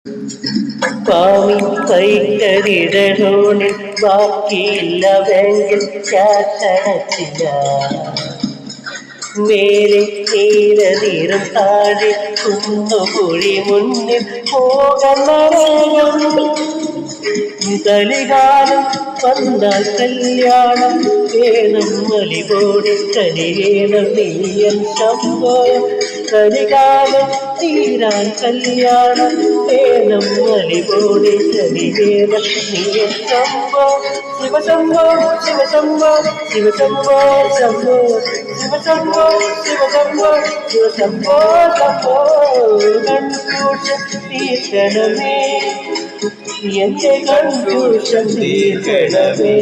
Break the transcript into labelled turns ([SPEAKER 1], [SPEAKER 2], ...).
[SPEAKER 1] സ്വാമി കൈക്കരിടോണിൽ ബാക്കിയില്ല ബാങ്കിൽ ക്യാഷ് അടച്ചില്ല മേലെ നീലനീറും താഴെ കുന്നുകുഴി മുന്നിൽ പോകണം കലികാലം വന്നാൽ കല്യാണം വേണം മലിപോടെ കലിവേണം നീയൻ സംഭവം കലികാലം തീരാൻ കല്യാണം വേണം മലിപോടെ കലിവേണം നീയൻ സംഭവം ശിവശംഭോ ശിവശംഭോ ശിവശംഭോ ശംഭോ ശിവശംഭോ ശിവശംഭോ ശിവശംഭോ ശംഭോ കൺകൂട്ട തീർക്കണമേ എന്റെ കൺകൂട്ടം തീർക്കണമേ